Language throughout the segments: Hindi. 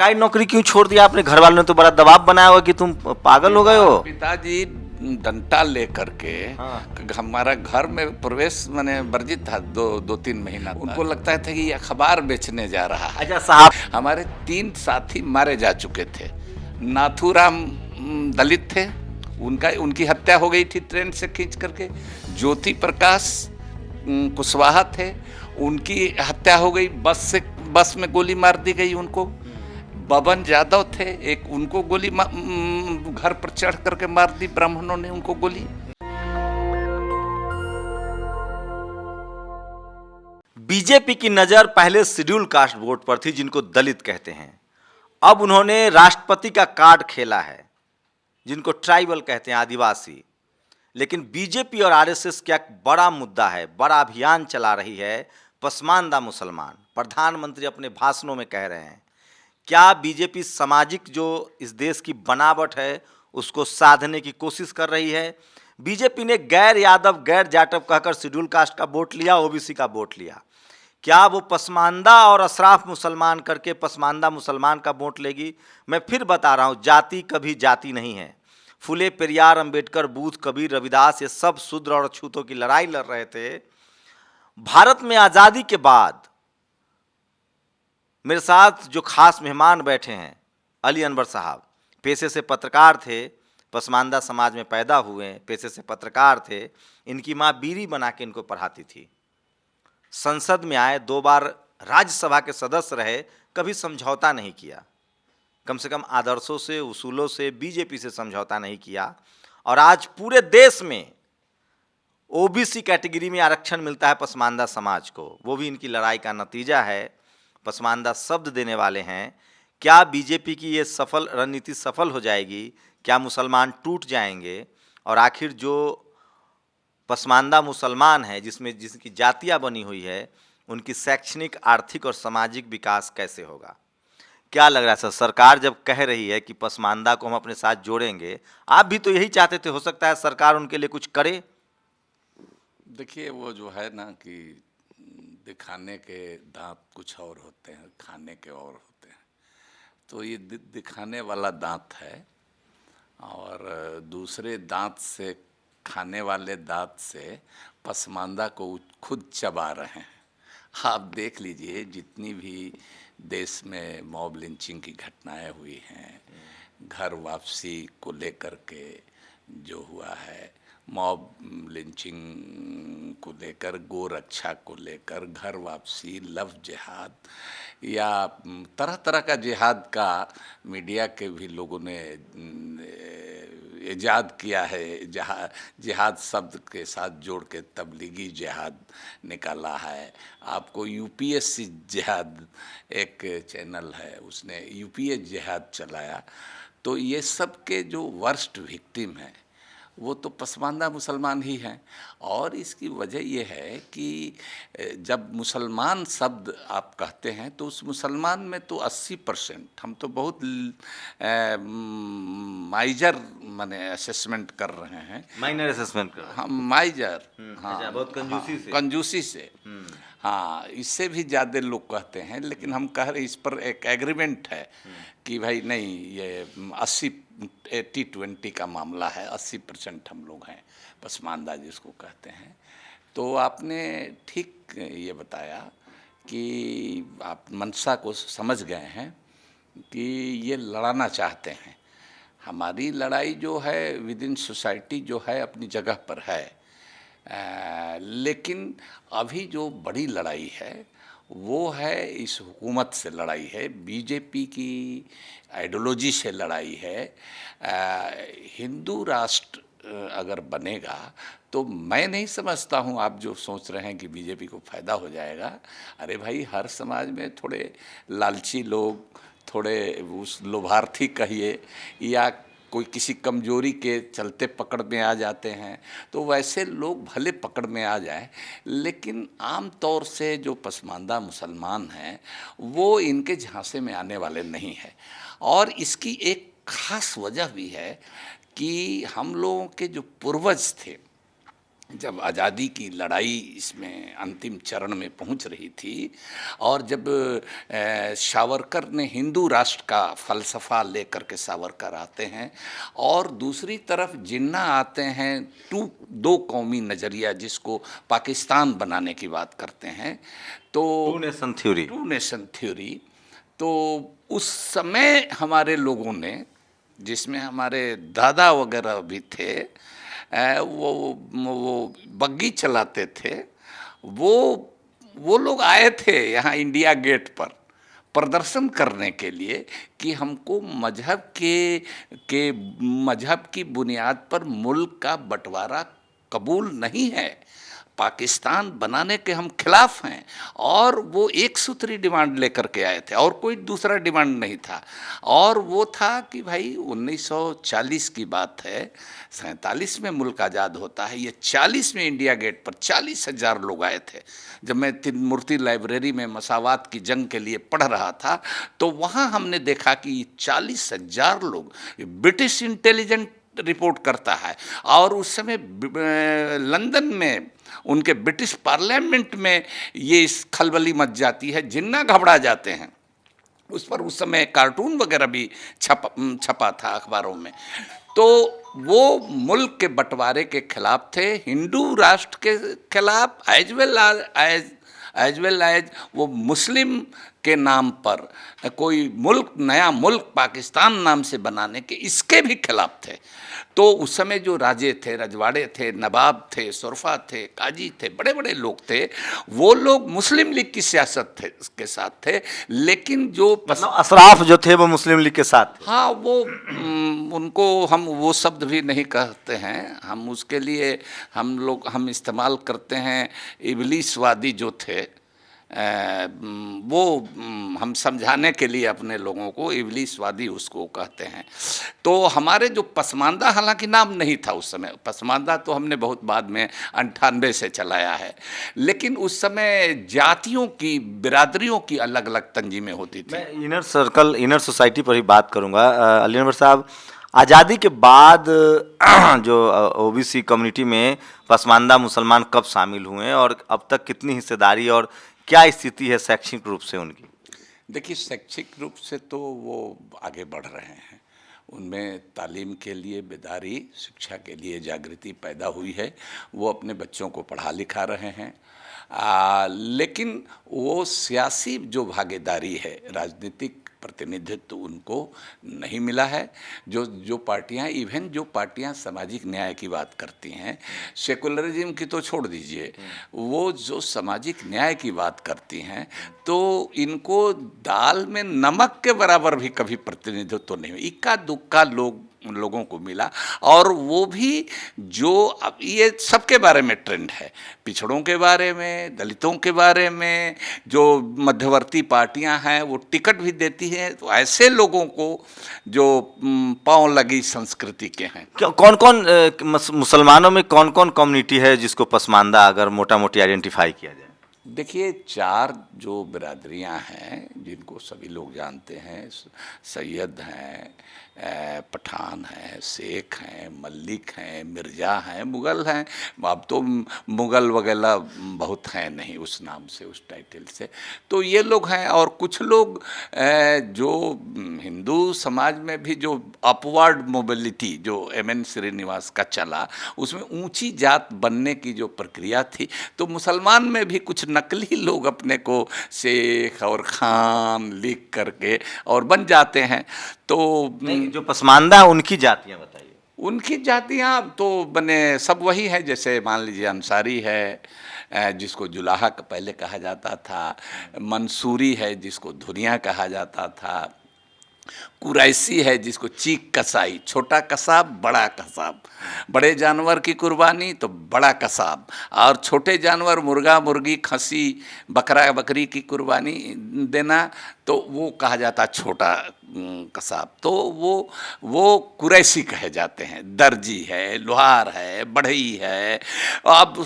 सरकारी नौकरी क्यों छोड़ दिया आपने? घर वालों ने तो बड़ा दबाव बनाया हुआ कि तुम पागल हो गए हो। पिताजी डंडा लेकर के हाँ। हमारा घर में प्रवेश माने वर्जित था 2-3 महीना। उनको लगता था कि ये अखबार बेचने जा रहा है। अच्छा साहब, हमारे 3 साथी मारे जा चुके थे। नाथूराम दलित थे, उनकी हत्या हो गई थी ट्रेन से खींच करके। ज्योति प्रकाश कुशवाहा थे, उनकी हत्या हो गई, बस में गोली मार दी गई उनको। बबन यादव थे, एक उनको गोली घर पर चढ़ करके मार दी ब्राह्मणों ने उनको गोली। बीजेपी की नजर पहले शेड्यूल कास्ट वोट पर थी, जिनको दलित कहते हैं। अब उन्होंने राष्ट्रपति का कार्ड खेला है, जिनको ट्राइबल कहते हैं, आदिवासी। लेकिन बीजेपी और आरएसएस का एक बड़ा मुद्दा है, बड़ा अभियान चला रही है, पसमानदा मुसलमान। प्रधानमंत्री अपने भाषणों में कह रहे हैं। क्या बीजेपी सामाजिक जो इस देश की बनावट है उसको साधने की कोशिश कर रही है? बीजेपी ने गैर यादव गैर जाटव कहकर शेड्यूल कास्ट का वोट लिया, ओबीसी का वोट लिया। क्या वो पसमानदा और अशराफ मुसलमान करके पसमानदा मुसलमान का वोट लेगी? मैं फिर बता रहा हूँ, जाति कभी जाति नहीं है। फुले, पेरियार, अंबेडकर, बूथ, कबीर, रविदास, ये सब शूद्र और अछूतों की लड़ाई लड़ रहे थे। भारत में आज़ादी के बाद मेरे साथ जो खास मेहमान बैठे हैं, अली अनवर साहब, पेशे से पत्रकार थे, पसमानदा समाज में पैदा हुए, पेशे से पत्रकार थे। इनकी माँ बीरी बना के इनको पढ़ाती थी। संसद में आए, 2 बार राज्यसभा के सदस्य रहे, कभी समझौता नहीं किया। कम से कम आदर्शों से, उसूलों से, बीजेपी से समझौता नहीं किया। और आज पूरे देश में ओबीसी कैटेगरी में आरक्षण मिलता है पसमानदा समाज को, वो भी इनकी लड़ाई का नतीजा है। पसमानदा शब्द देने वाले हैं। क्या बीजेपी की ये सफल रणनीति सफल हो जाएगी? क्या मुसलमान टूट जाएंगे? और आखिर जो पसमानदा मुसलमान है, जिसकी जातियाँ बनी हुई है, उनकी शैक्षणिक, आर्थिक और सामाजिक विकास कैसे होगा? क्या लग रहा है सर, सरकार जब कह रही है कि पसमानदा को हम अपने साथ जोड़ेंगे, आप भी तो यही चाहते थे, हो सकता है सरकार उनके लिए कुछ करे? देखिए, वो जो है ना कि दिखाने के दांत कुछ और होते हैं, खाने के और होते हैं। तो ये दिखाने वाला दांत है, और दूसरे दांत से, खाने वाले दांत से पसमानदा को खुद चबा रहे हैं। आप देख लीजिए, जितनी भी देश में मॉब लिंचिंग की घटनाएं हुई हैं, घर वापसी को लेकर के जो हुआ है, मॉब लिंचिंग को लेकर, गो रक्षा को लेकर, घर वापसी, लव जिहाद, या तरह तरह का जिहाद का मीडिया के भी लोगों ने इजाद किया है। जिहाद शब्द के साथ जोड़ के तबलीगी जिहाद निकाला है। आपको यूपीएससी जिहाद एक चैनल है, उसने यूपीए जिहाद चलाया। तो ये सब के जो वर्स्ट विक्टिम हैं वो तो पसमानदा मुसलमान ही हैं। और इसकी वजह यह है कि जब मुसलमान शब्द आप कहते हैं तो उस मुसलमान में तो 80%, हम तो बहुत माइजर माने असेसमेंट कर रहे हैं, माइनर असेसमेंट कर, हाँ माइजर, हाँ अच्छा, बहुत कंजूसी से, कंजूसी से, हाँ इससे भी ज़्यादा लोग कहते हैं। लेकिन हम कह रहे, इस पर एक एग्रीमेंट है कि भाई नहीं, ये 80-20 का मामला है, 80% हम लोग हैं पसमानदा जिसको कहते हैं। तो आपने ठीक ये बताया कि आप मंशा को समझ गए हैं कि ये लड़ाना चाहते हैं। हमारी लड़ाई जो है विद इन सोसाइटी जो है अपनी जगह पर है, लेकिन अभी जो बड़ी लड़ाई है वो है इस हुकूमत से लड़ाई है, बीजेपी की आइडियोलॉजी से लड़ाई है। हिंदू राष्ट्र अगर बनेगा तो मैं नहीं समझता हूँ, आप जो सोच रहे हैं कि बीजेपी को फ़ायदा हो जाएगा। अरे भाई, हर समाज में थोड़े लालची लोग, थोड़े उस लोभार्थी कहिए, या कोई किसी कमजोरी के चलते पकड़ में आ जाते हैं, तो वैसे लोग भले पकड़ में आ जाएं, लेकिन आम तौर से जो पसमानदा मुसलमान हैं वो इनके झांसे में आने वाले नहीं हैं। और इसकी एक ख़ास वजह भी है कि हम लोगों के जो पूर्वज थे जब आज़ादी की लड़ाई इसमें अंतिम चरण में पहुंच रही थी, और जब सावरकर ने हिंदू राष्ट्र का फ़लसफ़ा लेकर के सावरकर आते हैं, और दूसरी तरफ जिन्ना आते हैं दो कौमी नज़रिया जिसको पाकिस्तान बनाने की बात करते हैं, तो टू नेशन थ्योरी। तो उस समय हमारे लोगों ने, जिसमें हमारे दादा वगैरह भी थे, वो बग्गी चलाते थे, वो लोग आए थे यहाँ इंडिया गेट पर प्रदर्शन करने के लिए कि हमको मजहब की बुनियाद पर मुल्क का बंटवारा कबूल नहीं है, पाकिस्तान बनाने के हम खिलाफ हैं। और वो एक सूत्री डिमांड लेकर के आए थे, और कोई दूसरा डिमांड नहीं था। और वो था कि भाई 1940 की बात है, 47 में मुल्क आज़ाद होता है, ये 40 में इंडिया गेट पर 40,000 लोग आए थे। जब मैं तीन मूर्ति लाइब्रेरी में मसावात की जंग के लिए पढ़ रहा था, तो वहाँ हमने देखा कि 40,000 लोग, ब्रिटिश इंटेलिजेंस रिपोर्ट करता है, और उस समय लंदन में उनके ब्रिटिश पार्लियामेंट में ये खलबली मच जाती है, जिन्ना घबरा जाते हैं। उस पर उस समय कार्टून वगैरह भी छपा था अखबारों में। तो वो मुल्क के बंटवारे के खिलाफ थे, हिंदू राष्ट्र के खिलाफ, एज वेल एज वो मुस्लिम के नाम पर कोई मुल्क, नया मुल्क पाकिस्तान नाम से बनाने के, इसके भी खिलाफ थे। तो उस समय जो राजे थे, रजवाड़े थे, नवाब थे, सुरफा थे, काजी थे, बड़े बड़े लोग थे, वो लोग मुस्लिम लीग की सियासत थे के साथ थे। लेकिन जो अशराफ जो थे वो मुस्लिम लीग के साथ थे। हाँ, वो उनको हम वो शब्द भी नहीं कहते हैं, हम उसके लिए हम इस्तेमाल करते हैं इबलीसवादी जो थे, वो हम समझाने के लिए अपने लोगों को इबलीसवादी उसको कहते हैं। तो हमारे जो पसमानदा, हालांकि नाम नहीं था उस समय, पसमानदा तो हमने बहुत बाद में 98 से चलाया है, लेकिन उस समय जातियों की, बिरादरियों की अलग अलग तंजीमें होती थी। मैं इनर सर्कल, इनर सोसाइटी पर ही बात करूंगा। अली अनवर साहब, आज़ादी के बाद जो ओबीसी कम्युनिटी में पसमानदा मुसलमान कब शामिल हुए और अब तक कितनी हिस्सेदारी और क्या स्थिति है शैक्षणिक रूप से उनकी? देखिए, शैक्षिक रूप से तो वो आगे बढ़ रहे हैं, उनमें तालीम के लिए बेदारी, शिक्षा के लिए जागृति पैदा हुई है, वो अपने बच्चों को पढ़ा लिखा रहे हैं। लेकिन वो सियासी जो भागीदारी है, राजनीतिक प्रतिनिधित्व उनको नहीं मिला है। जो पार्टियां, इवन जो पार्टियां सामाजिक न्याय की बात करती हैं, सेकुलरिज्म की तो छोड़ दीजिए, वो जो सामाजिक न्याय की बात करती हैं, तो इनको दाल में नमक के बराबर भी कभी प्रतिनिधित्व तो नहीं, इक्का दुक्का लोगों को मिला। और वो भी जो, अब ये सबके बारे में ट्रेंड है, पिछड़ों के बारे में, दलितों के बारे में, जो मध्यवर्ती पार्टियां हैं वो टिकट भी देती हैं, तो ऐसे लोगों को जो पांव लगी संस्कृति के हैं। कौन कौन मुसलमानों में कौन कौन कम्युनिटी है जिसको पसमानदा अगर मोटा मोटी आइडेंटिफाई किया जाए? देखिए, 4 जो बिरादरियां हैं जिनको सभी लोग जानते हैं, सैयद हैं, पठान हैं, शेख हैं, मलिक हैं, मिर्ज़ा हैं, मुग़ल हैं। अब तो मुग़ल वगैरह बहुत हैं नहीं उस नाम से, उस टाइटल से। तो ये लोग हैं, और कुछ लोग जो हिंदू समाज में भी जो अपवर्ड मोबिलिटी जो एमएन श्रीनिवास का चला, उसमें ऊंची जात बनने की जो प्रक्रिया थी, तो मुसलमान में भी कुछ नकली लोग अपने को शेख और खान लिख करके और बन जाते हैं। तो जो पसमानदा उनकी जातियां बताइए। उनकी जातियां तो बने सब वही है, जैसे मान लीजिए अंसारी है, जिसको जुलाहा का पहले कहा जाता था, मंसूरी है जिसको धुनिया कहा जाता था, कुरैशी है जिसको चीक कसाई, छोटा कसाब बड़ा कसाब, बड़े जानवर की कुर्बानी तो बड़ा कसाब, और छोटे जानवर मुर्गा मुर्गी खसी बकरा बकरी की कुर्बानी देना तो वो कहा जाता छोटा कसाब, तो वो कुरैशी कहे जाते हैं। दर्जी है, लोहार है, बढ़ई है। अब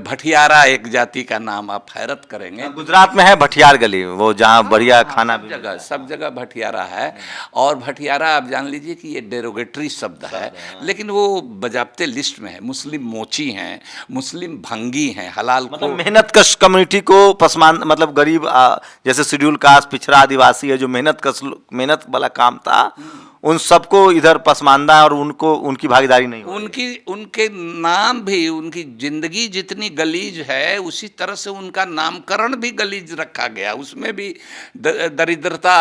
भटियारा एक जाति का नाम, आप हैरत करेंगे। गुजरात में है भटियार गली, वो जहाँ बढ़िया खाना भी सब जगह भटियारा है। और भटियारा आप जान लीजिए कि ये डेरोगेटरी शब्द है, लेकिन वो बजाबते लिस्ट में है। मुस्लिम मोची हैं, मुस्लिम भंगी हैं, हलाल मतलब मेहनत कश कम्युनिटी को पसमानदा, मतलब गरीब जैसे शेड्यूल कास्ट, पिछड़ा आदिवासी है, जो मेहनत वाला काम था, उन सबको इधर पसमानदा, और उनको उनकी भागीदारी नहीं हो रही। उनके नाम भी, उनकी जिंदगी जितनी गलीज है उसी तरह से उनका नामकरण भी गलीज रखा गया। उसमें भी दरिद्रता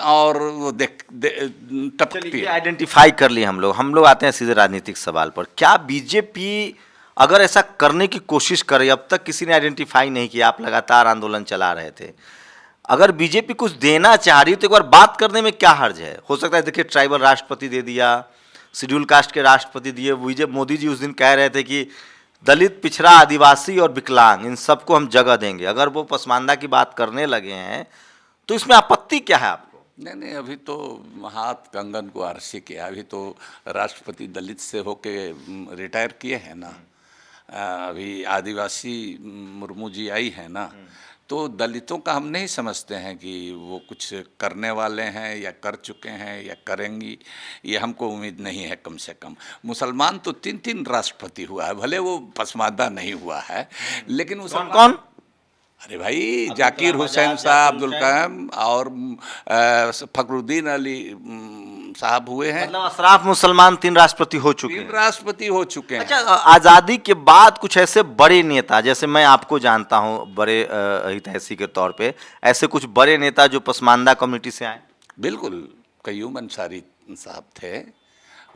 और वो टपकती है। आइडेंटिफाई कर लिए हम लोग आते हैं सीधे राजनीतिक सवाल पर। क्या बीजेपी अगर ऐसा करने की कोशिश करे, अब तक किसी ने आइडेंटिफाई नहीं किया, आप लगातार आंदोलन चला रहे थे, अगर बीजेपी कुछ देना चाह रही तो एक बार बात करने में क्या हर्ज है? हो सकता है, देखिए ट्राइबल राष्ट्रपति दे दिया, शेड्यूल कास्ट के राष्ट्रपति दिए, मोदी जी उस दिन कह रहे थे कि दलित, पिछड़ा, आदिवासी और विकलांग, इन सबको हम जगह देंगे। अगर वो पसमानदा की बात करने लगे हैं तो इसमें आपत्ति क्या है आपको? नहीं, अभी तो हाथ कंगन को आरसी किया। अभी तो राष्ट्रपति दलित से होके रिटायर किए हैं ना। अभी आदिवासी मुर्मू जी आई है ना, तो दलितों का हम नहीं समझते हैं कि वो कुछ करने वाले हैं या कर चुके हैं या करेंगी, ये हमको उम्मीद नहीं है। कम से कम मुसलमान तो 3 राष्ट्रपति हुआ है, भले वो पसमानदा नहीं हुआ है, लेकिन कौन? अरे भाई, जाकिर हुसैन साहब, अब्दुल कलाम और फखरुद्दीन अली साहब हुए हैं। मतलब अशराफ मुसलमान 3 राष्ट्रपति हो चुके हैं। 3 राष्ट्रपति हो चुके हैं। अच्छा, आज़ादी के बाद कुछ ऐसे बड़े नेता, जैसे मैं आपको जानता हूं बड़े हितैषी के तौर पे, ऐसे कुछ बड़े नेता जो पसमानदा कम्युनिटी से आए? बिल्कुल, कयूम अंसारी साहब थे।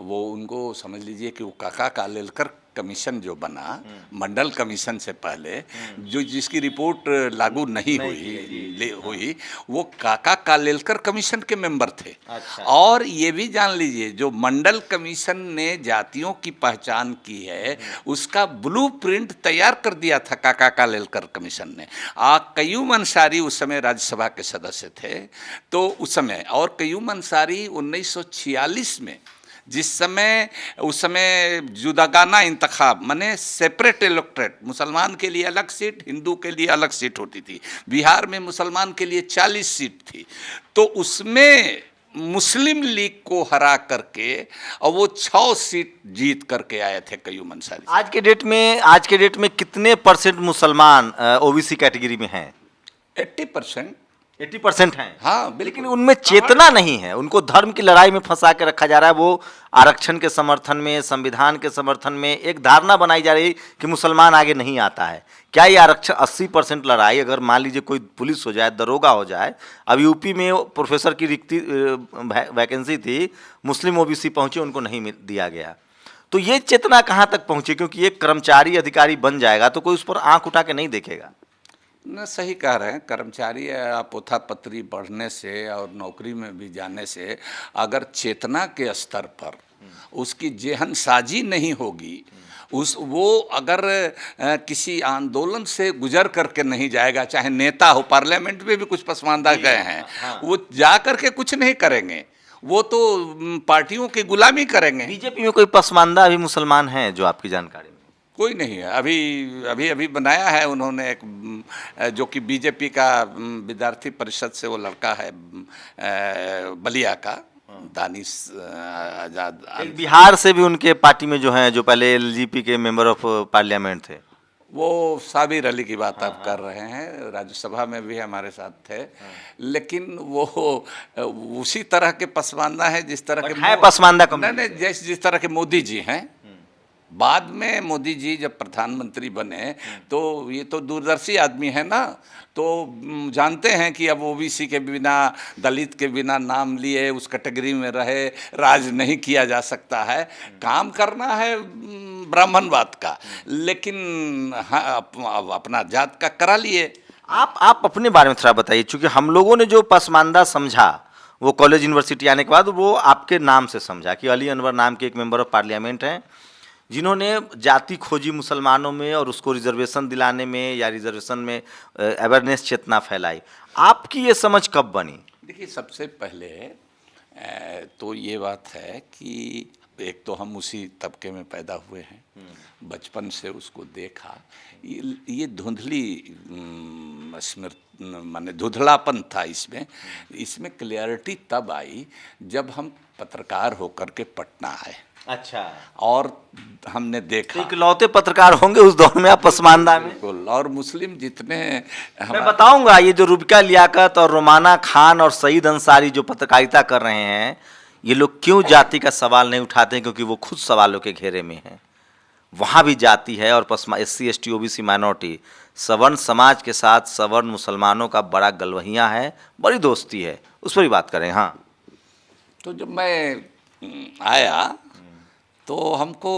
वो, उनको समझ लीजिए कि वो काका कालेलकर कमीशन जो बना मंडल कमीशन से पहले, जो जिसकी रिपोर्ट लागू नहीं हुई, वो काका कालेलकर कमीशन के मेंबर थे। अच्छा। और ये भी जान लीजिए, जो मंडल कमीशन ने जातियों की पहचान की है, उसका ब्लूप्रिंट तैयार कर दिया था काका कालेलकर कमीशन ने। कयूम अंसारी उस समय राज्यसभा के सदस्य थे, तो उस समय, और कयूम अंसारी 1946 में, उस समय जुदागाना इंतखाब, माने सेपरेट इलेक्ट्रेट, मुसलमान के लिए अलग सीट, हिंदू के लिए अलग सीट होती थी। बिहार में मुसलमान के लिए 40 सीट थी, तो उसमें मुस्लिम लीग को हरा करके और वो 6 सीट जीत करके आए थे कयूम अंसारी। आज के डेट में कितने % मुसलमान ओबीसी कैटेगरी में हैं? 80% हैं। हाँ, लेकिन उनमें चेतना नहीं है, उनको धर्म की लड़ाई में फंसा के रखा जा रहा है। वो आरक्षण के समर्थन में, संविधान के समर्थन में एक धारणा बनाई जा रही है कि मुसलमान आगे नहीं आता है। क्या ये आरक्षण 80% लड़ाई, अगर मान लीजिए कोई पुलिस हो जाए, दरोगा हो जाए, अब यूपी में प्रोफेसर की रिक्ति वैकेंसी थी, मुस्लिम ओबीसी पहुंचे, उनको नहीं दिया गया, तो ये चेतना कहाँ तक पहुंचे? क्योंकि एक कर्मचारी अधिकारी बन जाएगा तो कोई उस पर आंख उठा के नहीं देखेगा। न, सही कह रहे हैं। कर्मचारी पोथा पत्री बढ़ने से और नौकरी में भी जाने से, अगर चेतना के स्तर पर उसकी जेहनसाजी नहीं होगी, वो अगर किसी आंदोलन से गुजर करके नहीं जाएगा, चाहे नेता हो, पार्लियामेंट में भी कुछ पसमानदा गए हैं, वो जा करके कुछ नहीं करेंगे, वो तो पार्टियों की गुलामी करेंगे। बीजेपी में कोई पसमानदा अभी मुसलमान हैं जो आपकी जानकारी में? कोई नहीं है। अभी बनाया है उन्होंने एक, जो कि बीजेपी का विद्यार्थी परिषद से वो लड़का है, बलिया का, दानिश आजाद। बिहार से भी उनके पार्टी में जो हैं, जो पहले एलजीपी के मेंबर ऑफ पार्लियामेंट थे, वो साबिर अली की बात आप कर रहे हैं, राज्यसभा में भी हमारे साथ थे। लेकिन वो उसी तरह के पसमानदा है जिस तरह के पसमानदा नहीं, जिस तरह के मोदी जी हैं। बाद में मोदी जी जब प्रधानमंत्री बने तो ये तो दूरदर्शी आदमी है ना, तो जानते हैं कि अब ओबीसी के बिना, दलित के बिना नाम लिए उस कैटेगरी में रहे राज नहीं किया जा सकता है। काम करना है ब्राह्मणवाद का, लेकिन हाँ, अपना जात का करा लिए। आप अपने बारे में थोड़ा बताइए, क्योंकि हम लोगों ने जो पसमानदा समझा, वो कॉलेज यूनिवर्सिटी आने के बाद वो आपके नाम से समझा कि अली अनवर नाम के एक मेंबर ऑफ पार्लियामेंट हैं, जिन्होंने जाति खोजी मुसलमानों में और उसको रिजर्वेशन दिलाने में या रिजर्वेशन में अवेयरनेस चेतना फैलाई। आपकी ये समझ कब बनी? देखिए, सबसे पहले तो ये बात है कि एक तो हम उसी तबके में पैदा हुए हैं, बचपन से उसको देखा। ये धुंधली स्मृति माने धुंधलापन था इसमें। इसमें क्लियरिटी तब आई जब हम पत्रकार होकर के पटना आए। अच्छा, और हमने देखा, इकलौते पत्रकार होंगे उस दौर में आप पसमानदा में। बिल्कुल। और मुस्लिम जितने मैं बताऊंगा, ये जो रुबिका लियाकत और रोमाना खान और सईद अंसारी जो पत्रकारिता कर रहे हैं, ये लोग क्यों जाति का सवाल नहीं उठाते हैं? क्योंकि वो खुद सवालों के घेरे में हैं। वहाँ भी जाति है और SC ST OBC माइनॉरिटी सवर्ण समाज के साथ सवर्ण मुसलमानों का बड़ा गलवहिया है, बड़ी दोस्ती है, उस पर ही बात करें। हाँ, तो जब मैं आया तो हमको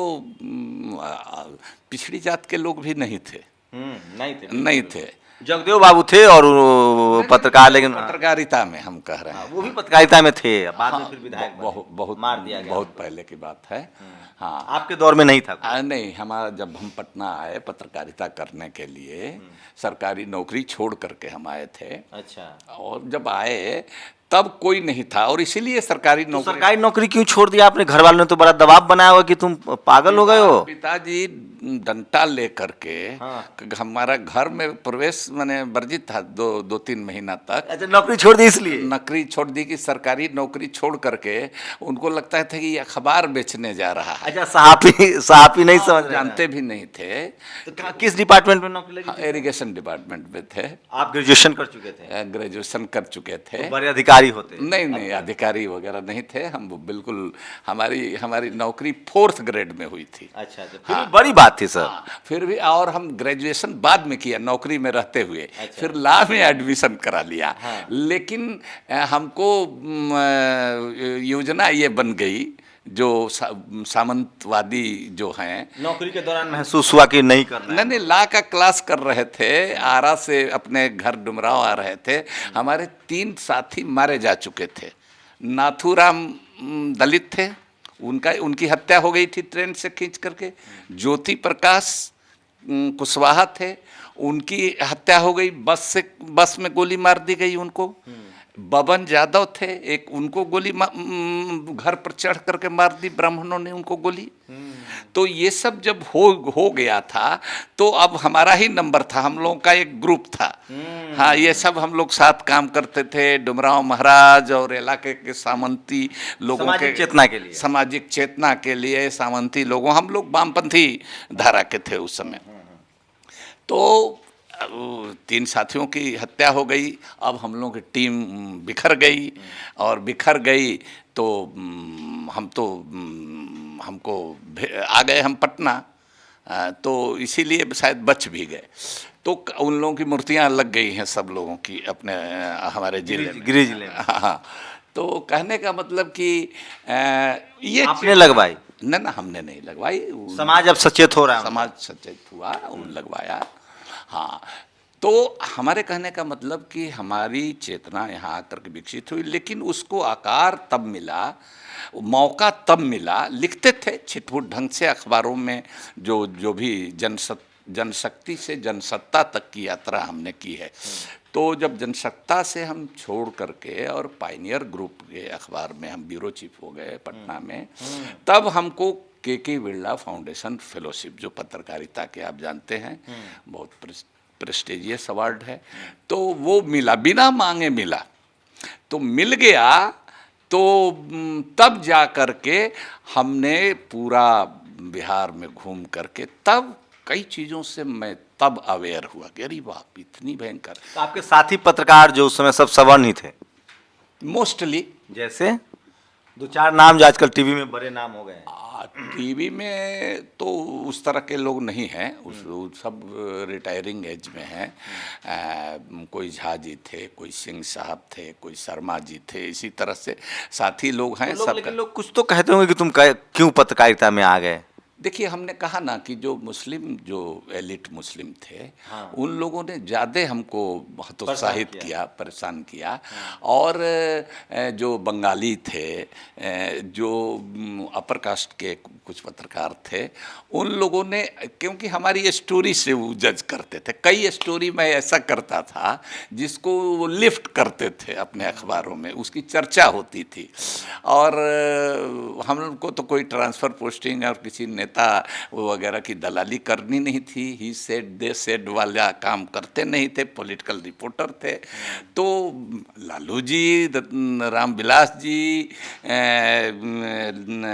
पिछड़ी जात के लोग भी नहीं थे। नहीं थे। जगदेव बाबू थे और पत्रकार, लेकिन पत्रकारिता में हम कह रहे हैं, वो भी पत्रकारिता में थे, बाद में फिर विधायक बहुत मार दिया गया। बहुत पहले की बात है। हाँ, आपके दौर में नहीं था? नहीं, हमारा जब हम पटना आए पत्रकारिता करने के लिए, सरकारी नौकरी छोड़ करके हम आए थे। अच्छा। और जब आए तब कोई नहीं था, और इसीलिए सरकारी नौकरी क्यों छोड़ दिया आपने? घर वालों ने तो बड़ा दबाव बनाया हुआ कि तुम पागल हो गए हो। पिताजी डंडा लेकर के हमारा घर में प्रवेश माने वर्जित था 2-3 महीना तक। अच्छा, नौकरी छोड़ दी इसलिए? नौकरी छोड़ दी कि सरकारी नौकरी छोड़ करके उनको लगता था कि ये अखबार बेचने जा रहा है। अच्छा, सहाफी नहीं समझ रहे? जानते भी नहीं थे। तो किस डिपार्टमेंट में नौकरी लगी? इरिगेशन डिपार्टमें में थे। आप ग्रेजुएशन कर चुके थे? ग्रेजुएशन कर चुके थे। बड़े अधिकारी होते? नहीं, अधिकारी वगैरह नहीं थे हम, बिल्कुल। हमारी नौकरी 4th ग्रेड में हुई थी। अच्छा, फिर भी बड़ी बात थी सर। फिर भी, और हम ग्रेजुएशन बाद में किया नौकरी में रहते हुए। फिर लॉ में एडमिशन करा लिया। लेकिन हमको योजना ये बन गई, जो सामंतवादी जो हैं, नौकरी के दौरान महसूस हुआ कि नहीं करना है। नहीं, लॉ का क्लास कर रहे थे, आरा से अपने घर डुमराव आ रहे थे। हमारे 3 साथी मारे जा चुके थे। नाथूराम दलित थे, उनकी हत्या हो गई थी ट्रेन से खींच करके। ज्योति प्रकाश कुशवाहा थे, उनकी हत्या हो गई, बस में गोली मार दी गई उनको। बबन यादव थे, एक उनको गोली घर पर चढ़ करके मार दी ब्राह्मणों ने उनको गोली। तो ये सब जब हो गया था तो अब हमारा ही नंबर था, हम लोगों का एक ग्रुप था। हाँ, ये सब हम लोग साथ काम करते थे, डुमराव महाराज और इलाके के सामंती लोगों के सामाजिक चेतना के लिए सामंती लोगों, हम लोग वामपंथी धारा के थे उस समय। तो 3 साथियों की हत्या हो गई। अब हम लोगों की टीम बिखर गई, और बिखर गई तो हमको आ गए हम पटना। तो इसीलिए शायद बच भी गए। तो उन लोगों की मूर्तियां लग गई हैं सब लोगों की अपने हमारे जिले में, गृह जिले में। हाँ। तो कहने का मतलब कि ये आपने लगवाई? ना, हमने नहीं लगवाई। समाज अब सचेत हो रहा है? समाज सचेत हुआ, लगवाया। हाँ, तो हमारे कहने का मतलब कि हमारी चेतना यहाँ आकर के विकसित हुई, लेकिन उसको आकार तब मिला, मौका तब मिला। लिखते थे छिटपुट ढंग से अखबारों में, जो भी जनशक्ति से जनसत्ता तक की यात्रा हमने की है। तो जब जनसत्ता से हम छोड़ करके और पायनियर ग्रुप के अखबार में हम ब्यूरो चीफ हो गए पटना में, तब हमको के बिरला फाउंडेशन फेलोशिप, जो पत्रकारिता के आप जानते हैं बहुत प्रेस्टिजियस अवार्ड है, तो वो मिला, बिना मांगे मिला। तो मिल गया तो तब जा करके हमने पूरा बिहार में घूम करके तब कई चीज़ों से मैं तब अवेयर हुआ कि अरे बाप, इतनी भयंकर। तो आपके साथी पत्रकार जो उस समय सब सवर्ण ही थे? मोस्टली। जैसे 2-4 नाम जो आजकल टीवी में बड़े नाम हो गए हैं। टीवी में तो उस तरह के लोग नहीं हैं, उस सब रिटायरिंग एज में हैं। कोई झा जी थे, कोई सिंह साहब थे, कोई शर्मा जी थे, इसी तरह से साथी लोग हैं सब। लेकिन लोग कुछ तो कहते होंगे कि तुम क्यों पत्रकारिता में आ गए? देखिए, हमने कहा ना कि जो मुस्लिम, जो एलिट मुस्लिम थे, हाँ। उन लोगों ने ज़्यादा हमको हतोत्साहित किया। किया, परेशान किया। और जो बंगाली थे, जो अपर कास्ट के कुछ पत्रकार थे, उन लोगों ने, क्योंकि हमारी स्टोरी से वो जज करते थे। कई स्टोरी मैं ऐसा करता था जिसको वो लिफ्ट करते थे अपने अखबारों में, उसकी चर्चा होती थी। और हम लोग को तो कोई ट्रांसफ़र पोस्टिंग और किसी नेता वगैरह की दलाली करनी नहीं थी। ही सेड दे सेड वाला काम करते नहीं थे, पॉलिटिकल रिपोर्टर थे। तो लालू जी, रामविलास जी,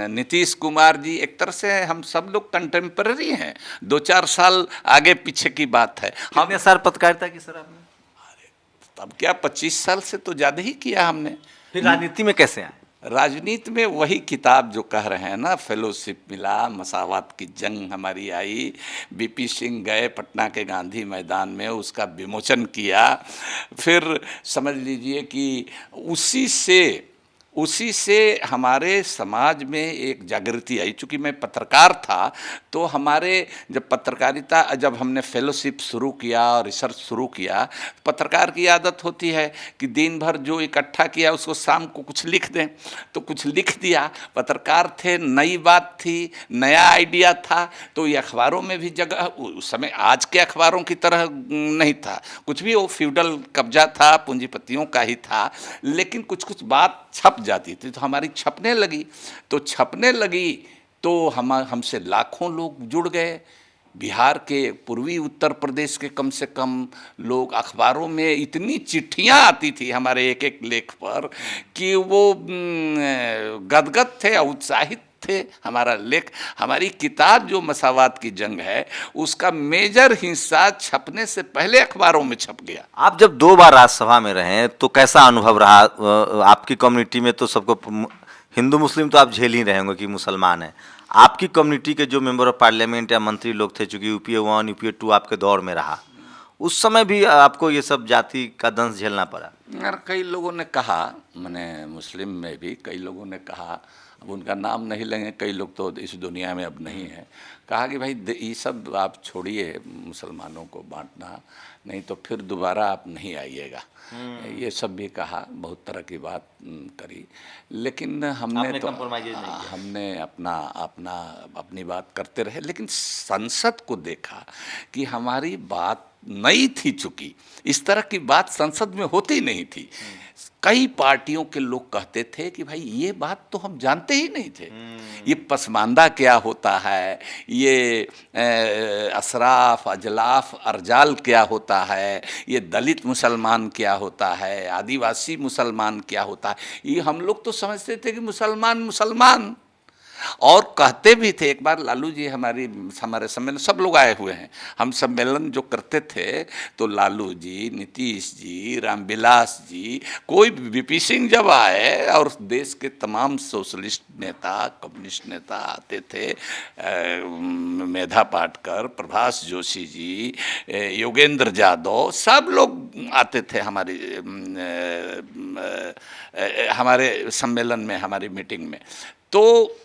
नीतीश कुमार जी, एक तरह से हम सब लोग कंटेम्पररी हैं। 2-4 साल आगे पीछे की बात है। हम कितने साल पत्रकारिता की सर आपने? तब क्या 25 साल से तो ज़्यादा ही किया हमने। फिर राजनीति में कैसे आए? राजनीति में वही किताब जो कह रहे हैं ना, फेलोशिप मिला, मसावत की जंग हमारी आई, बीपी सिंह गए पटना के गांधी मैदान में, उसका विमोचन किया। फिर समझ लीजिए कि उसी से हमारे समाज में एक जागृति आई। चूँकि मैं पत्रकार था, तो हमारे जब हमने फेलोशिप शुरू किया और रिसर्च शुरू किया, पत्रकार की आदत होती है कि दिन भर जो इकट्ठा किया उसको शाम को कुछ लिख दें। तो कुछ लिख दिया। पत्रकार थे, नई बात थी, नया आइडिया था, तो ये अखबारों में भी जगह, उस समय आज के अखबारों की तरह नहीं था कुछ भी, वो फ्यूडल कब्जा था, पूंजीपतियों का ही था। लेकिन कुछ कुछ बात छप जाती थी, तो हमारी छपने लगी तो हमसे लाखों लोग जुड़ गए। बिहार के, पूर्वी उत्तर प्रदेश के कम से कम लोग, अखबारों में इतनी चिट्ठियां आती थी हमारे एक एक लेख पर कि वो गदगद थे, उत्साहित थे। हमारा लेख, हमारी किताब जो मसावत की जंग है, उसका मेजर हिस्सा छपने से पहले अखबारों में छप गया। आप जब 2 बार राज्यसभा में रहे तो कैसा अनुभव रहा? आपकी कम्युनिटी में तो सबको हिंदू मुस्लिम तो आप झेल ही रहे होंगे कि मुसलमान हैं। आपकी कम्युनिटी के जो मेंबर ऑफ पार्लियामेंट या मंत्री लोग थे, चूँकि यूपीए 1 यूपीए 2 आपके दौर में रहा, उस समय भी आपको ये सब जाति का दंश झेलना पड़ा? यार, कई लोगों ने कहा, मैंने मुस्लिम में भी कई लोगों ने कहा, अब उनका नाम नहीं लेंगे, कई लोग तो इस दुनिया में अब नहीं है, कहा कि भाई ये सब आप छोड़िए, मुसलमानों को बांटना, नहीं तो फिर दोबारा आप नहीं आइएगा। ये सब भी कहा, बहुत तरह की बात करी। लेकिन हमने तो हमने अपनी बात करते रहे। लेकिन संसद को देखा कि हमारी बात नई थी, चूँकि इस तरह की बात संसद में होती नहीं थी। कई पार्टियों के लोग कहते थे कि भाई ये बात तो हम जानते ही नहीं थे, ये पसमानदा क्या होता है, ये अशराफ, अजलाफ, अर्जाल क्या होता है, ये दलित मुसलमान क्या होता है, आदिवासी मुसलमान क्या होता है। ये हम लोग तो समझते थे कि मुसलमान, और कहते भी थे। एक बार लालू जी हमारे सम्मेलन, सब लोग आए हुए हैं, हम सम्मेलन जो करते थे, तो लालू जी, नीतीश जी, रामविलास जी, कोई वीपी सिंह जब आए, और देश के तमाम सोशलिस्ट नेता, कम्युनिस्ट नेता आते थे, मेधा पाटकर, प्रभाष जोशी जी, योगेंद्र यादव, सब लोग आते थे हमारे सम्मेलन में, हमारी मीटिंग में। तो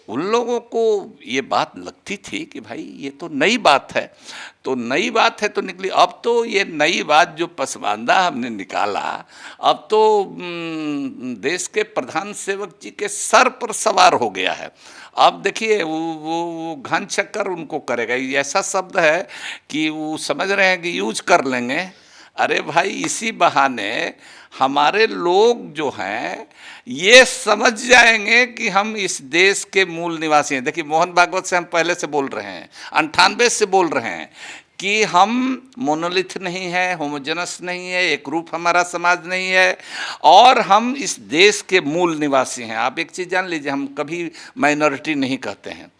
उन लोगों को ये बात लगती थी कि भाई ये तो नई बात है, तो नई बात है तो निकली। अब तो ये नई बात जो पसमानदा हमने निकाला, अब तो देश के प्रधान सेवक जी के सर पर सवार हो गया है। अब देखिए, वो घन चक्कर उनको करेगा। ऐसा शब्द है कि वो समझ रहे हैं कि यूज कर लेंगे। अरे भाई, इसी बहाने हमारे लोग जो हैं ये समझ जाएंगे कि हम इस देश के मूल निवासी हैं। देखिए, मोहन भागवत से हम पहले से बोल रहे हैं, 98 से बोल रहे हैं कि हम मोनोलिथ नहीं है, होमोजेनस नहीं है, एक रूप हमारा समाज नहीं है, और हम इस देश के मूल निवासी हैं। आप एक चीज़ जान लीजिए, हम कभी माइनॉरिटी नहीं कहते हैं,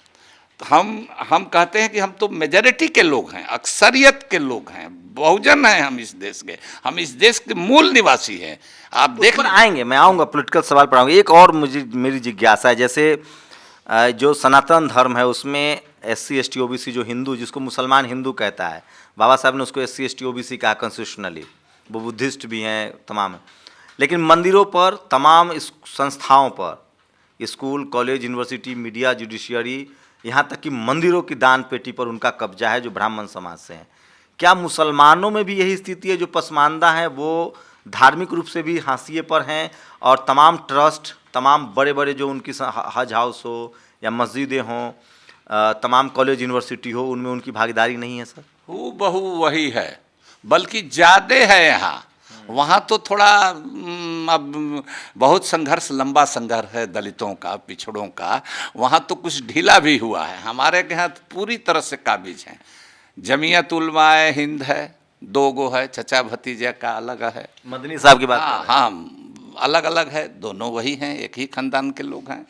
हम कहते हैं कि हम तो मेजॉरिटी के लोग हैं, अक्सरियत के लोग हैं, बहुजन हैं हम इस देश के मूल निवासी हैं। आप देख आएंगे, मैं आऊँगा, पॉलिटिकल सवाल पर आऊँगा। एक और मेरी जिज्ञासा है, जैसे जो सनातन धर्म है उसमें SC ST OBC जो हिंदू, जिसको मुसलमान हिंदू कहता है, बाबा साहब ने उसको SC ST OBC कहा कॉन्स्टिट्यूशनली, वो बुद्धिस्ट भी हैं तमाम। लेकिन मंदिरों पर, तमाम संस्थाओं पर, school, college, university, media, judiciary, यहाँ तक कि मंदिरों की दान पेटी पर उनका कब्जा है जो ब्राह्मण समाज से हैं। क्या मुसलमानों में भी यही स्थिति है? जो पसमानदा हैं वो धार्मिक रूप से भी हाशिए पर हैं और तमाम ट्रस्ट, तमाम बड़े बड़े जो उनकी हज हाउस हो या मस्जिदें हों, तमाम कॉलेज यूनिवर्सिटी हो, उनमें उनकी भागीदारी नहीं है सर? हूबहू वही है, बल्कि ज़्यादा है यहाँ। वहाँ तो थोड़ा अब बहुत संघर्ष, लंबा संघर्ष है दलितों का, पिछड़ों का। वहाँ तो कुछ ढीला भी हुआ है। हमारे के यहाँ तो पूरी तरह से काबिज हैं। जमीयत उलमाए हिंद है, 2 गो है, चचा भतीजे का अलग है। मदनी साहब की बात कर हाँ रहे हैं। हाँ, अलग अलग है, दोनों वही हैं, एक ही खानदान के लोग हैं।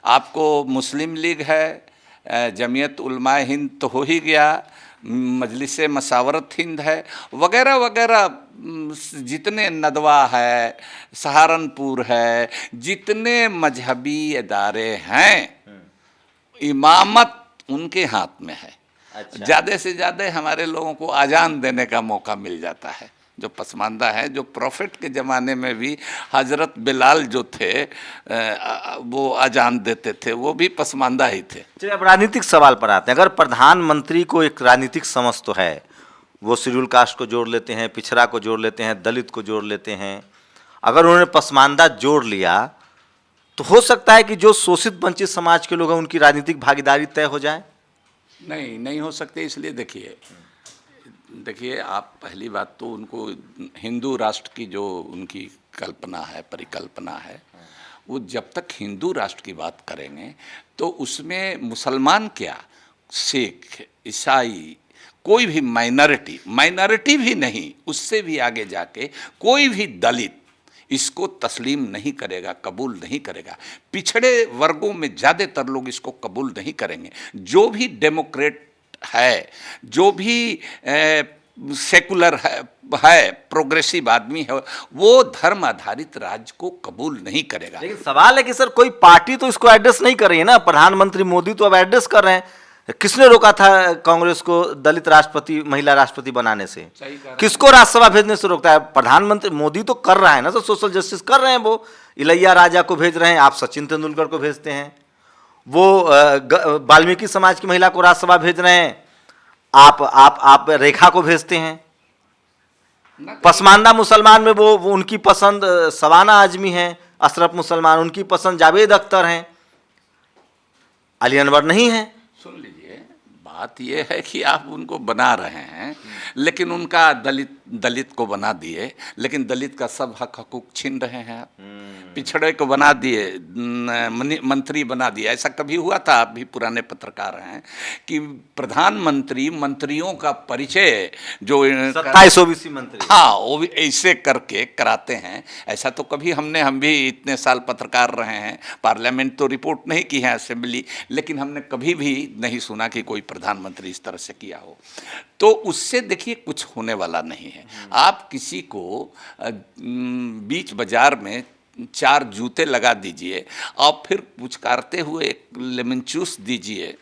आपको मुस्लिम लीग है, जमीयत उलमाए हिंद तो हो ही गया, मजलिस मसावरत हिंद है, वगैरह वगैरह जितने नदवा है, सहारनपुर है, जितने मजहबी इदारे हैं, इमामत उनके हाथ में है। अच्छा। ज़्यादा से ज़्यादा हमारे लोगों को अजान देने का मौका मिल जाता है। जो पसमानदा है, जो प्रॉफिट के ज़माने में भी हजरत बिलाल जो थे वो अजान देते थे, वो भी पसमानदा ही थे। चलिए अब राजनीतिक सवाल पर आते हैं। अगर प्रधानमंत्री को एक राजनीतिक समझ तो है, वो शेड्यूल कास्ट को जोड़ लेते हैं, पिछड़ा को जोड़ लेते हैं, दलित को जोड़ लेते हैं। अगर उन्होंने पसमानदा जोड़ लिया तो हो सकता है कि जो शोषित वंचित समाज के लोग हैं उनकी राजनीतिक भागीदारी तय हो जाए। नहीं, नहीं हो सकते। इसलिए देखिए आप, पहली बात तो उनको हिंदू राष्ट्र की जो उनकी कल्पना है, परिकल्पना है, वो जब तक हिंदू राष्ट्र की बात करेंगे तो उसमें मुसलमान क्या, सिख, ईसाई, कोई भी माइनॉरिटी भी नहीं, उससे भी आगे जाके कोई भी दलित इसको तस्लीम नहीं करेगा, कबूल नहीं करेगा। पिछड़े वर्गों में ज़्यादातर लोग इसको कबूल नहीं करेंगे। जो भी डेमोक्रेट है, जो भी सेकुलर है, प्रोग्रेसिव आदमी है, वो धर्म आधारित राज्य को कबूल नहीं करेगा। लेकिन सवाल है कि सर कोई पार्टी तो इसको एड्रेस नहीं कर रही है ना। प्रधानमंत्री मोदी तो अब एड्रेस कर रहे हैं। किसने रोका था कांग्रेस को दलित राष्ट्रपति, महिला राष्ट्रपति बनाने से? किसको राज्यसभा भेजने से रोकता है? प्रधानमंत्री मोदी तो कर रहा है ना सर, सोशल जस्टिस कर रहे हैं। वो इलैया राजा को भेज रहे हैं, आप सचिन तेंदुलकर को भेजते हैं। वो वाल्मीकि समाज की महिला को राज्यसभा भेज रहे हैं, आप रेखा को भेजते हैं। पसमानदा मुसलमान में वो उनकी पसंद सवाना आजमी है, अशरफ मुसलमान, उनकी पसंद जावेद अख्तर हैं, अली अनवर नहीं है। सुन लीजिए, बात यह है कि आप उनको बना रहे हैं, लेकिन उनका दलित को बना दिए, लेकिन दलित का सब हक हकूक छीन रहे हैं आप। पिछड़े को बना दिए, मंत्री बना दिया। ऐसा कभी हुआ था? आप भी पुराने पत्रकार हैं कि प्रधानमंत्री मंत्रियों का परिचय जो 27 ओबीसी मंत्री, हाँ, वो भी ऐसे करके कराते हैं। ऐसा तो कभी हम भी इतने साल पत्रकार रहे हैं, पार्लियामेंट तो रिपोर्ट नहीं की है, असेंबली, लेकिन हमने कभी भी नहीं सुना कि कोई प्रधानमंत्री इस तरह से किया हो। तो उससे देखिए कुछ होने वाला नहीं है। आप किसी को बीच बाजार में 4 जूते लगा दीजिए और फिर पुचकारते हुए एक लेमन जूस दीजिए,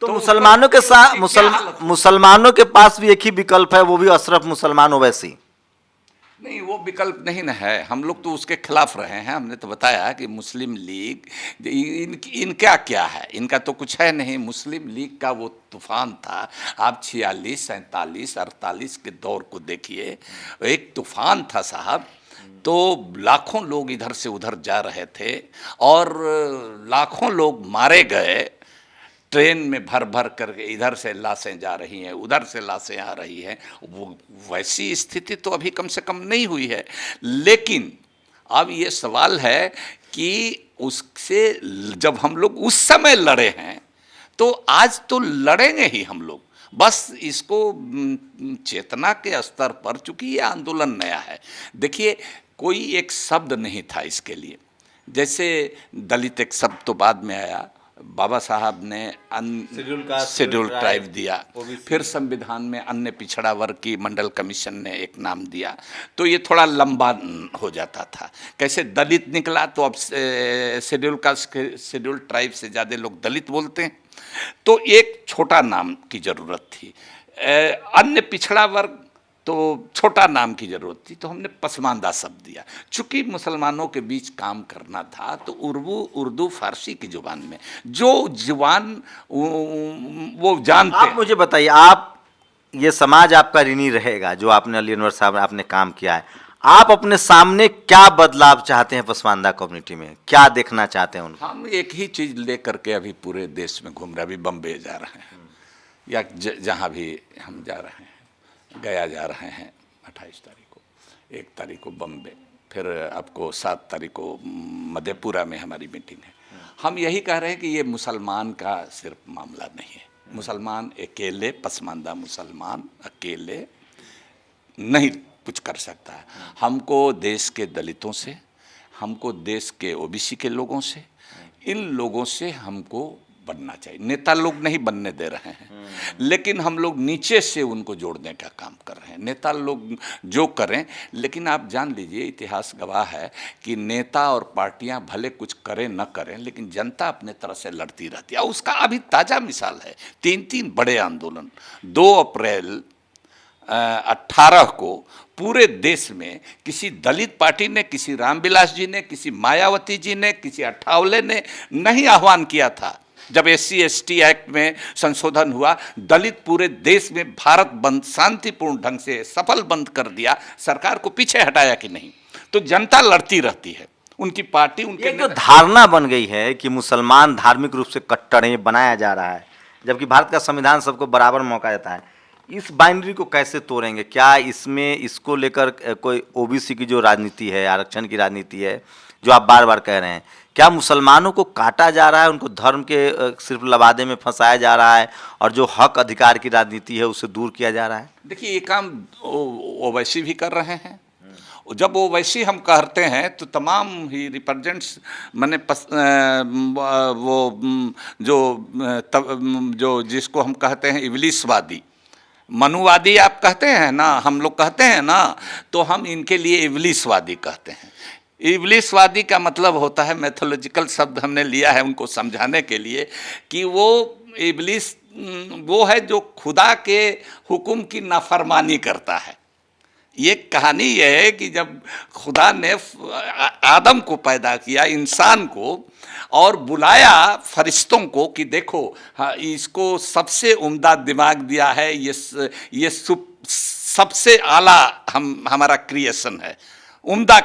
तो मुसलमानों के साथ मुसलमानों के पास भी एक ही विकल्प है, वो भी अशरफ मुसलमान ओवैसी। नहीं, वो विकल्प नहीं ना है। हम लोग तो उसके खिलाफ रहे हैं। हमने तो बताया कि मुस्लिम लीग इनका क्या है, इनका तो कुछ है नहीं। मुस्लिम लीग का वो तूफान था। आप 46, 47, 48 के दौर को देखिए, एक तूफान था साहब। तो लाखों लोग इधर से उधर जा रहे थे और लाखों लोग मारे गए। ट्रेन में भर भर करके इधर से लाशें जा रही हैं, उधर से लाशें आ रही हैं। वो वैसी स्थिति तो अभी कम से कम नहीं हुई है। लेकिन अब ये सवाल है कि उससे जब हम लोग उस समय लड़े हैं तो आज तो लड़ेंगे ही हम लोग। बस इसको चेतना के स्तर पर, चूंकि ये आंदोलन नया है, देखिए कोई एक शब्द नहीं था इसके लिए। जैसे दलित एक शब्द तो बाद में आया, बाबा साहब ने शेड्यूल ट्राइब दिया, फिर संविधान में अन्य पिछड़ा वर्ग की मंडल कमीशन ने एक नाम दिया, तो ये थोड़ा लंबा हो जाता था। कैसे दलित निकला तो अब शेड्यूल ट्राइब से ज़्यादा लोग दलित बोलते हैं, तो एक छोटा नाम की ज़रूरत थी। अन्य पिछड़ा वर्ग तो छोटा नाम की ज़रूरत थी, तो हमने पसमानदा शब्द दिया। चूँकि मुसलमानों के बीच काम करना था तो उर्दू फारसी की ज़ुबान में जो ज़ुबान वो जानते आप मुझे बताइए, आप ये समाज आपका ऋणी रहेगा जो आपने अली अनवर साहब आपने काम किया है। आप अपने सामने क्या बदलाव चाहते हैं पसमानदा कम्युनिटी में, क्या देखना चाहते हैं उनको? हम एक ही चीज़ लेकर के अभी पूरे देश में घूम रहे हैं। अभी बम्बे जा रहे हैं या जहाँ भी हम जा रहे हैं, गया जा रहे हैं 28 तारीख को, 1 तारीख को बम्बे, फिर आपको 7 तारीख को मधेपुरा में हमारी मीटिंग है। हम यही कह रहे हैं कि ये मुसलमान का सिर्फ मामला नहीं है। मुसलमान अकेले, पसमानदा मुसलमान अकेले नहीं कुछ कर सकता है। हमको देश के दलितों से, हमको देश के ओबीसी के लोगों से, इन लोगों से हमको बनना चाहिए। नेता लोग नहीं बनने दे रहे हैं, लेकिन हम लोग नीचे से उनको जोड़ने का काम कर रहे हैं। नेता लोग जो करें, लेकिन आप जान लीजिए, इतिहास गवाह है कि नेता और पार्टियां भले कुछ करें न करें, लेकिन जनता अपने तरह से लड़ती रहती है। और उसका अभी ताज़ा मिसाल है 3 बड़े आंदोलन। 2 अप्रैल 18 को पूरे देश में किसी दलित पार्टी ने, किसी रामविलास जी ने, किसी मायावती जी ने, किसी अठावले ने नहीं आह्वान किया था। जब SC/ST एक्ट में संशोधन हुआ, दलित पूरे देश में भारत बंद शांतिपूर्ण ढंग से सफल बंद कर दिया। सरकार को पीछे हटाया कि नहीं? तो जनता लड़ती रहती है। उनकी पार्टी, उनके जो धारणा बन गई है कि मुसलमान धार्मिक रूप से कट्टर है, ये बनाया जा रहा है, जबकि भारत का संविधान सबको बराबर मौका देता है। इस बाइनरी को कैसे तोड़ेंगे? क्या इसमें इसको लेकर कोई ओबीसी की जो राजनीति है, आरक्षण की राजनीति है, जो आप बार बार कह रहे हैं, क्या मुसलमानों को काटा जा रहा है, उनको धर्म के सिर्फ लबादे में फंसाया जा रहा है, और जो हक अधिकार की राजनीति है उसे दूर किया जा रहा है? देखिए, ये काम ओवैसी भी कर रहे हैं। जब ओवैसी हम कहते हैं तो तमाम ही रिप्रेजेंट्स, मैंने वो जो जिसको हम कहते हैं इबलीसवादी, मनुवादी आप कहते हैं ना, हम लोग कहते हैं ना, तो हम इनके लिए इबलीसवादी कहते हैं। इबलीसवादी का मतलब होता है, मैथोलॉजिकल शब्द हमने लिया है उनको समझाने के लिए, कि वो इबलीस वो है जो खुदा के हुक्म की नाफरमानी करता है। ये कहानी यह है कि जब खुदा ने आदम को पैदा किया, इंसान को, और बुलाया फरिश्तों को कि देखो, हाँ, इसको सबसे उम्दा दिमाग दिया है, ये सबसे आला हमारा क्रिएशन है, उम्दा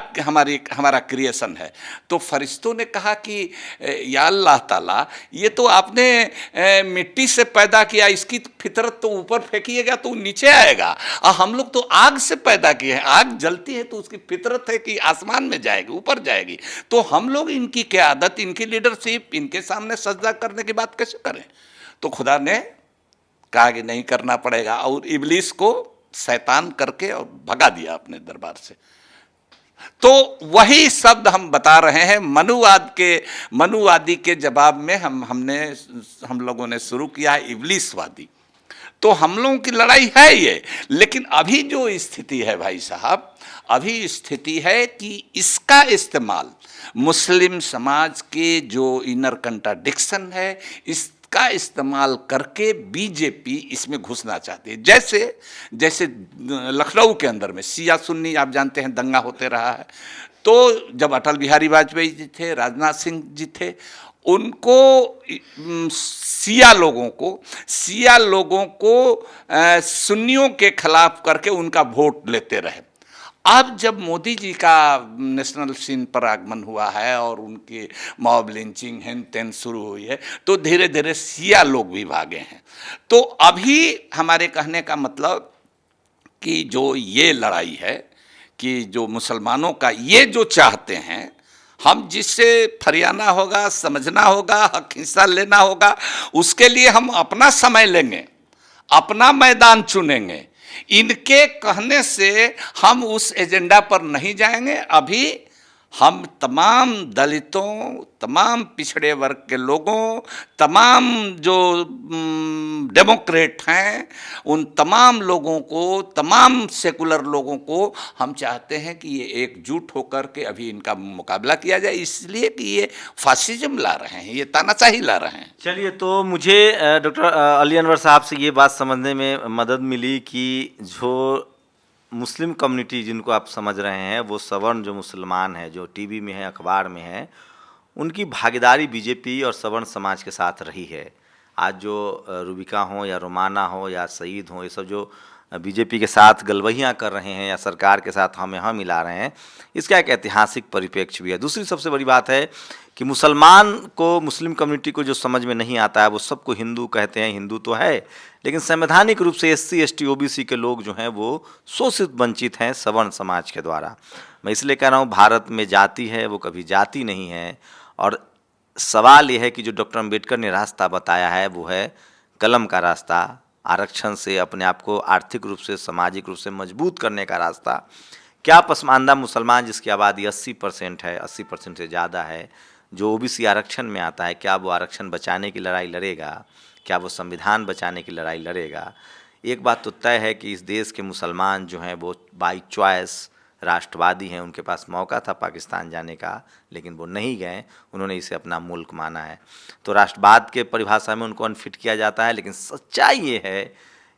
हमारा क्रिएशन है। तो फरिश्तों ने कहा कि या अल्लाह ताला, ये तो आपने मिट्टी से पैदा किया, इसकी फितरत तो ऊपर फेंकिएगा तो नीचे आएगा, और हम लोग तो आग से पैदा किए हैं, आग जलती है तो उसकी फितरत है कि आसमान में जाएगी, ऊपर जाएगी। तो हम लोग इनकी क़यादत, इनकी लीडरशिप, इनके सामने सजदा करने की बात कैसे करें? तो खुदा ने कहा कि नहीं करना पड़ेगा, और इबलीस को शैतान करके और भगा दिया अपने दरबार से। तो वही शब्द हम बता रहे हैं। मनुवादी के जवाब में हम लोगों ने शुरू किया है इबलीसवादी। तो हम लोगों की लड़ाई है ये। लेकिन अभी जो स्थिति है भाई साहब, अभी स्थिति है कि इसका इस्तेमाल मुस्लिम समाज के जो इनर कंट्राडिक्शन है, इसका इस्तेमाल करके बीजेपी इसमें घुसना चाहती है। जैसे लखनऊ के अंदर में शिया सुन्नी, आप जानते हैं, दंगा होते रहा है। तो जब अटल बिहारी वाजपेयी जी थे, राजनाथ सिंह जी थे, उनको शिया लोगों को सुन्नियों के खिलाफ करके उनका वोट लेते रहे। अब जब मोदी जी का नेशनल सीन पर आगमन हुआ है और उनकी मॉब लिंचिंग हेन तेन शुरू हुई है, तो धीरे धीरे शिया लोग भी भागे हैं। तो अभी हमारे कहने का मतलब कि जो ये लड़ाई है, कि जो मुसलमानों का ये जो चाहते हैं, हम जिससे फरियाना होगा, समझना होगा, हक हिस्सा लेना होगा, उसके लिए हम अपना समय लेंगे, अपना मैदान चुनेंगे। इनके कहने से हम उस एजेंडा पर नहीं जाएंगे। अभी हम तमाम दलितों, तमाम पिछड़े वर्ग के लोगों, तमाम जो डेमोक्रेट हैं, उन तमाम लोगों को, तमाम सेकुलर लोगों को हम चाहते हैं कि ये एकजुट होकर के अभी इनका मुकाबला किया जाए, इसलिए कि ये फासिज्म ला रहे हैं, ये तानाशाही ला रहे हैं। चलिए, तो मुझे डॉक्टर अली अनवर साहब से ये बात समझने में मदद मिली कि जो मुस्लिम कम्युनिटी जिनको आप समझ रहे हैं, वो सवर्ण जो मुसलमान हैं, जो टीवी में है, अखबार में है, उनकी भागीदारी बीजेपी और सवर्ण समाज के साथ रही है। आज जो रूबिका हो या रोमाना हो या सईद हो, ये सब जो बीजेपी के साथ गलवहियाँ कर रहे हैं या सरकार के साथ हम यहाँ मिला रहे हैं, इसका एक ऐतिहासिक परिप्रेक्ष्य भी है। दूसरी सबसे बड़ी बात है कि मुसलमान को, मुस्लिम कम्युनिटी को जो समझ में नहीं आता है, वो सबको हिंदू कहते हैं। हिंदू तो है, लेकिन संवैधानिक रूप से SC ST OBC के लोग जो हैं वो शोषित वंचित हैं सवर्ण समाज के द्वारा। मैं इसलिए कह रहा हूँ, भारत में जाति है, वो कभी जाति नहीं है। और सवाल ये है कि जो डॉक्टर अम्बेडकर ने रास्ता बताया है वो है कलम का रास्ता, आरक्षण से अपने आप को आर्थिक रूप से, सामाजिक रूप से मजबूत करने का रास्ता। क्या पसमानदा मुसलमान जिसकी आबादी 80% है, 80% से ज़्यादा है, जो OBC आरक्षण में आता है, क्या वो आरक्षण बचाने की लड़ाई लड़ेगा? क्या वो संविधान बचाने की लड़ाई लड़ेगा? एक बात तो तय है कि इस देश के मुसलमान जो हैं वो बाई चॉइस राष्ट्रवादी हैं। उनके पास मौका था पाकिस्तान जाने का, लेकिन वो नहीं गए, उन्होंने इसे अपना मुल्क माना है। तो राष्ट्रवाद के परिभाषा में उनको अनफिट किया जाता है, लेकिन सच्चाई ये है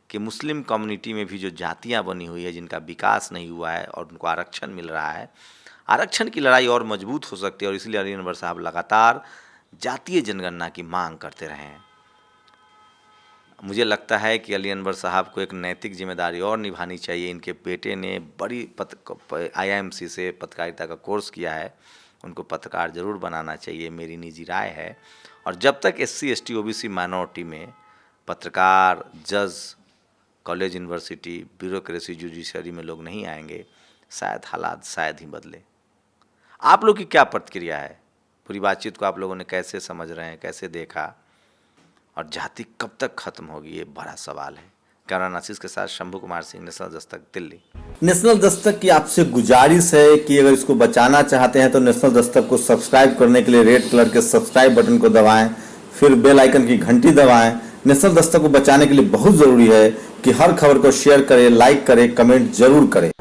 कि मुस्लिम कम्युनिटी में भी जो जातियाँ बनी हुई है, जिनका विकास नहीं हुआ है और उनको आरक्षण मिल रहा है, आरक्षण की लड़ाई और मजबूत हो सकती है। और इसलिए अली अनवर साहब लगातार जातीय जनगणना की मांग करते रहे हैं। मुझे लगता है कि अली अनवर साहब को एक नैतिक जिम्मेदारी और निभानी चाहिए। इनके बेटे ने बड़ी IIMC से पत्रकारिता का कोर्स किया है, उनको पत्रकार ज़रूर बनाना चाहिए, मेरी निजी राय है। और जब तक SC ST OBC माइनॉरिटी में पत्रकार, जज, कॉलेज, यूनिवर्सिटी, ब्यूरोक्रेसी, जुडिशरी में लोग नहीं आएंगे, शायद हालात शायद ही बदले। आप लोग की क्या प्रतिक्रिया है? पूरी बातचीत को आप लोगों ने कैसे समझ रहे हैं, कैसे देखा, और जाति कब तक खत्म होगी, ये बड़ा सवाल है। कैमरा आशीष के साथ शंभू कुमार सिंह, नेशनल दस्तक, दिल्ली। नेशनल दस्तक की आपसे गुजारिश है कि अगर इसको बचाना चाहते हैं तो नेशनल दस्तक को सब्सक्राइब करने के लिए रेड कलर के सब्सक्राइब बटन को दबाएं, फिर बेल आइकन की घंटी दबाएं। नेशनल दस्तक को बचाने के लिए बहुत जरूरी है कि हर खबर को शेयर करें, लाइक करें, कमेंट जरूर करें।